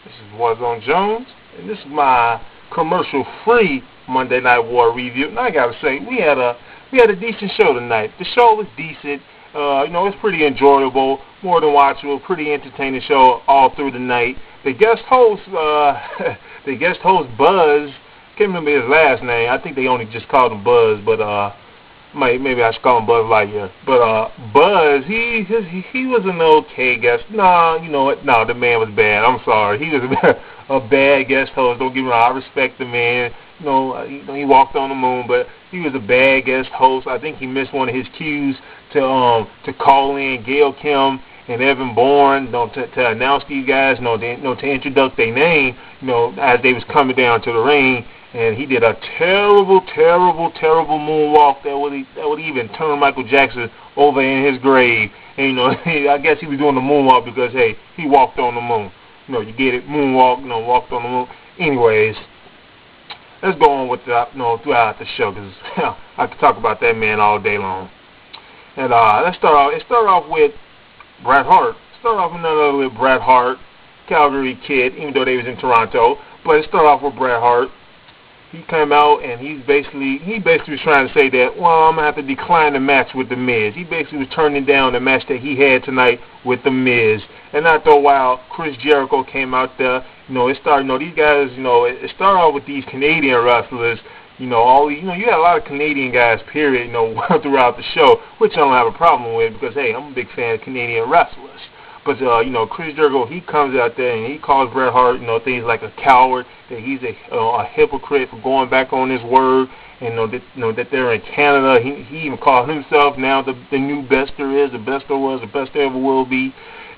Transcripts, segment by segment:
This is WARZONEJONES, and this is my commercial-free Monday Night War review. And I gotta say, we had a decent show tonight. The show was decent. It's pretty enjoyable, more than watchable, pretty entertaining show all through the night. The guest host, Buzz, can't remember his last name. I think they only just called him Buzz, but maybe I should call him Buzz Lightyear. But Buzz, he was an okay guest. Nah, you know what? No, the man was bad. I'm sorry. He was a bad guest host. Don't get me wrong. I respect the man. He walked on the moon, but he was a bad guest host. I think he missed one of his cues to call in Gail Kim and Evan Bourne, to announce these guys, to introduce their name, as they was coming down to the ring. And he did a terrible, terrible, terrible moonwalk that would even turn Michael Jackson over in his grave. And I guess he was doing the moonwalk because he walked on the moon. You get it, moonwalk, walked on the moon. Anyways, let's go on with throughout the show, because I could talk about that man all day long. And let's start off with Bret Hart. With Bret Hart, Calgary kid, even though they was in Toronto. But let's start off with Bret Hart. He came out and he basically was trying to say that, well, I'm going to have to decline the match with The Miz. He basically was turning down the match that he had tonight with The Miz. And after a while, Chris Jericho came out there. These guys, it started off with these Canadian wrestlers. You had a lot of Canadian guys, period, throughout the show, which I don't have a problem with because, I'm a big fan of Canadian wrestlers. But, Chris Jericho, he comes out there and he calls Bret Hart, things like a coward, that he's a hypocrite for going back on his word, and, that they're in Canada. He even called himself now the new best there is, the best there was, the best there ever will be.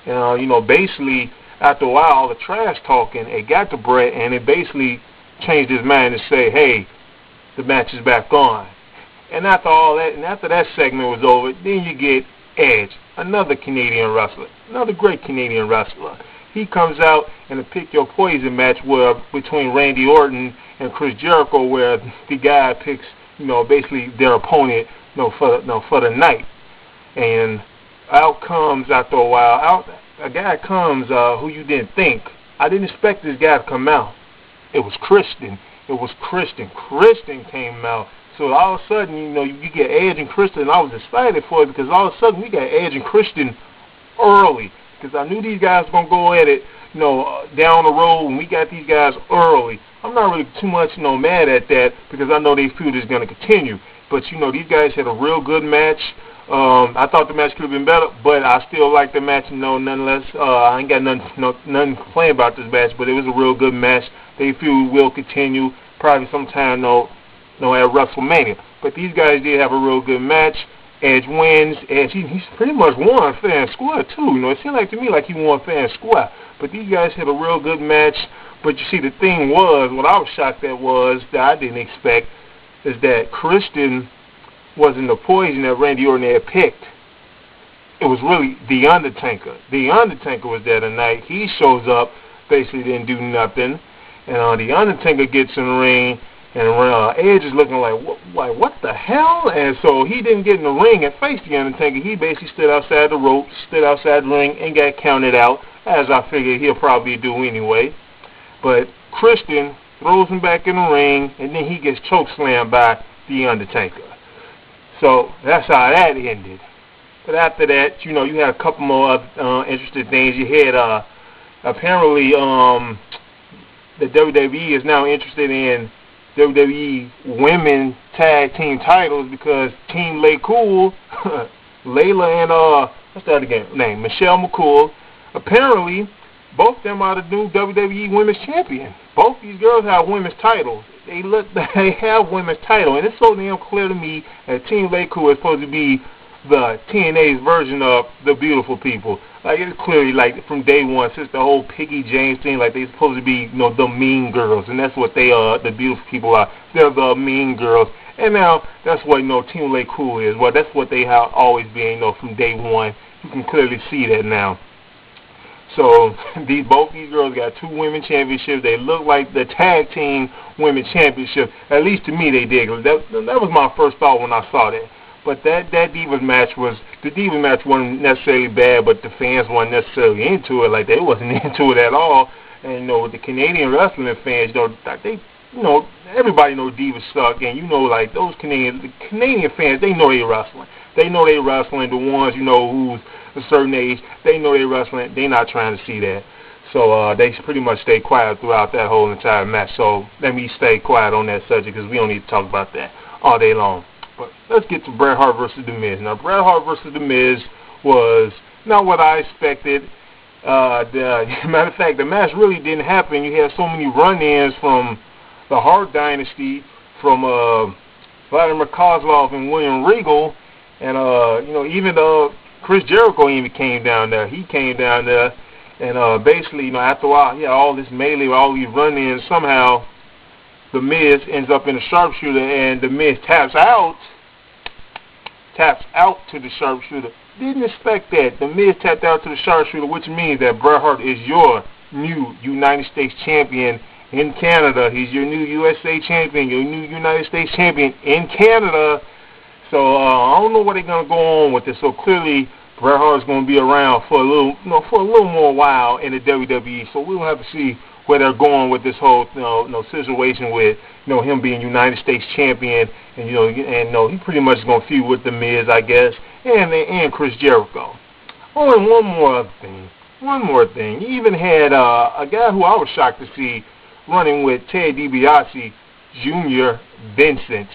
Basically, after a while, the trash talking, it got to Bret, and it basically changed his mind to say, hey, the match is back on. And after all that, and after that segment was over, then you get Edge, another Canadian wrestler, another great Canadian wrestler. He comes out in a Pick Your Poison match between Randy Orton and Chris Jericho, where the guy picks, basically their opponent, for the night. And out comes, after a while, a guy comes who you didn't think. I didn't expect this guy to come out. It was Christian. Christian came out. So all of a sudden, you get Edge and Christian, and I was excited for it because all of a sudden we got Edge and Christian early because I knew these guys were going to go at it, down the road, and we got these guys early. I'm not really too much, mad at that because I know their feud is going to continue. But, these guys had a real good match. I thought the match could have been better, but I still like the match, nonetheless. I ain't got nothing to complain about this match, but it was a real good match. Their feud will continue probably sometime, at WrestleMania. But these guys did have a real good match. Edge wins. Edge, he's pretty much won fair and square, too. It seemed like to me like he won fair and square. But these guys had a real good match. But you see, the thing was, what I was shocked at was, that I didn't expect, is that Christian wasn't the poison that Randy Orton had picked. It was really The Undertaker. The Undertaker was there tonight. He shows up, basically didn't do nothing. And The Undertaker gets in the ring, and Edge is looking like what the hell? And so he didn't get in the ring and face The Undertaker. He basically stood outside the ropes, stood outside the ring, and got counted out, as I figured he'll probably do anyway. But Christian throws him back in the ring, and then he gets chokeslammed by The Undertaker. So that's how that ended. But after that, you had a couple more interesting things. You had apparently the WWE is now interested in WWE women tag team titles because Team Lay Cool, Layla and what's the other name? Michelle McCool. Apparently, both of them are the new WWE Women's Champion. Both these girls have women's titles. They have women's title, and it's so damn clear to me that Team Lay Cool is supposed to be the TNA's version of the Beautiful People. Like, it's clearly, like, from day one, since the whole Piggy James thing, like, they're supposed to be, the mean girls, and that's what they are, the Beautiful People are. They're the mean girls. And now, that's what, Team Lay Cool is. Well, that's what they have always been, from day one. You can clearly see that now. So, both these girls got 2 women championships. They look like the tag team women championship. At least to me, they did. That was my first thought when I saw that. But that Divas match wasn't necessarily bad, but the fans weren't necessarily into it. Like, they wasn't into it at all. And with the Canadian wrestling fans, they, everybody knows divas suck, and like those Canadian fans, they know they wrestling. They know they wrestling. The ones who's a certain age, they know they wrestling. They not trying to see that. So they pretty much stay quiet throughout that whole entire match. So let me stay quiet on that subject because we don't need to talk about that all day long. But let's get to Bret Hart versus The Miz. Now, Bret Hart versus The Miz was not what I expected. Matter of fact, the match really didn't happen. You had so many run-ins from the Hart Dynasty, from Vladimir Kozlov and William Regal, and even Chris Jericho even came down there. He came down there, and basically, after a while, he had all this melee, all these run-ins. Somehow, The Miz ends up in a sharpshooter, and The Miz taps out to the sharpshooter. Didn't expect that. The Miz tapped out to the sharpshooter, which means that Bret Hart is your new United States champion in Canada. He's your new USA champion, your new United States champion in Canada. So I don't know where they're gonna go on with this. So clearly, Bret Hart is gonna be around for a little more while in the WWE. So we'll have to see where they're going with this whole situation with him being United States champion, and he pretty much is gonna feud with The Miz, I guess, and Chris Jericho. Only one more thing. He even had a guy who I was shocked to see running with Ted DiBiase Jr. Vincent.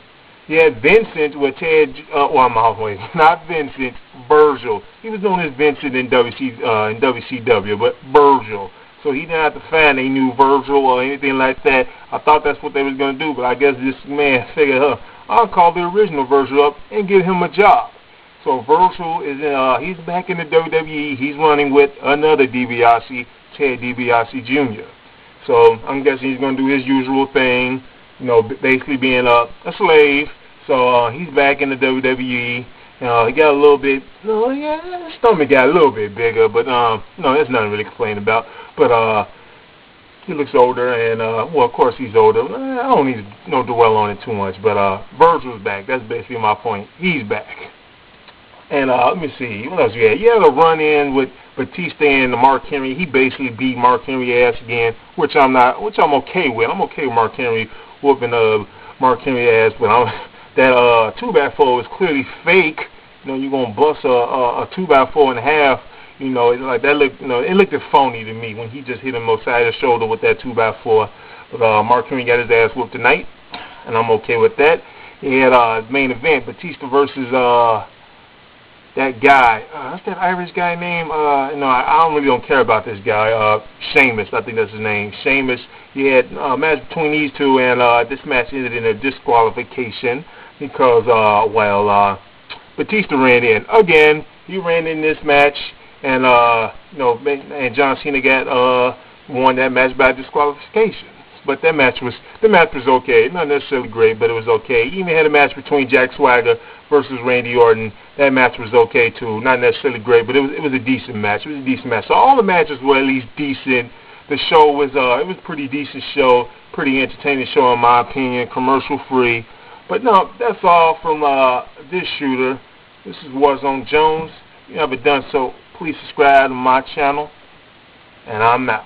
He had Vincent with Ted. Not Vincent, Virgil. He was known as Vincent in WCW, but Virgil. So he didn't have to find a new Virgil or anything like that. I thought that's what they was going to do, but I guess this man figured, I'll call the original Virgil up and give him a job. So Virgil is he's back in the WWE. He's running with another DiBiase, Ted DiBiase Jr. So I'm guessing he's going to do his usual thing, basically being a slave. So he's back in the WWE. He got a little bit, his stomach got a little bit bigger, but there's nothing really to complain about. But he looks older, and of course he's older. I don't need to dwell on it too much. But Virgil's back. That's basically my point. He's back. And let me see, what else you had? You had a run-in with Batista and Mark Henry. He basically beat Mark Henry ass again, which I'm okay with. I'm okay with Mark Henry whooping Mark Henry ass, but that 2x4 is clearly fake. You're gonna bust a 2x4 in half. It's like that looked. It looked phony to me when he just hit him upside the shoulder with that 2x4. But Mark Henry got his ass whooped tonight, and I'm okay with that. He had main event Batista versus that guy. What's that Irish guy name? I don't care about this guy. Sheamus, I think that's his name. Sheamus. He had a match between these two, and this match ended in a disqualification because, Batista ran in again. He ran in this match, and and John Cena won that match by disqualification. But that match was okay. Not necessarily great, but it was okay. He even had a match between Jack Swagger versus Randy Orton. That match was okay too. Not necessarily great, but it was a decent match. So all the matches were at least decent. The show was it was a pretty decent show, pretty entertaining show in my opinion, commercial free. But no, that's all from this shooter. This is Warzone Jones. If you haven't done so, please subscribe to my channel, and I'm out.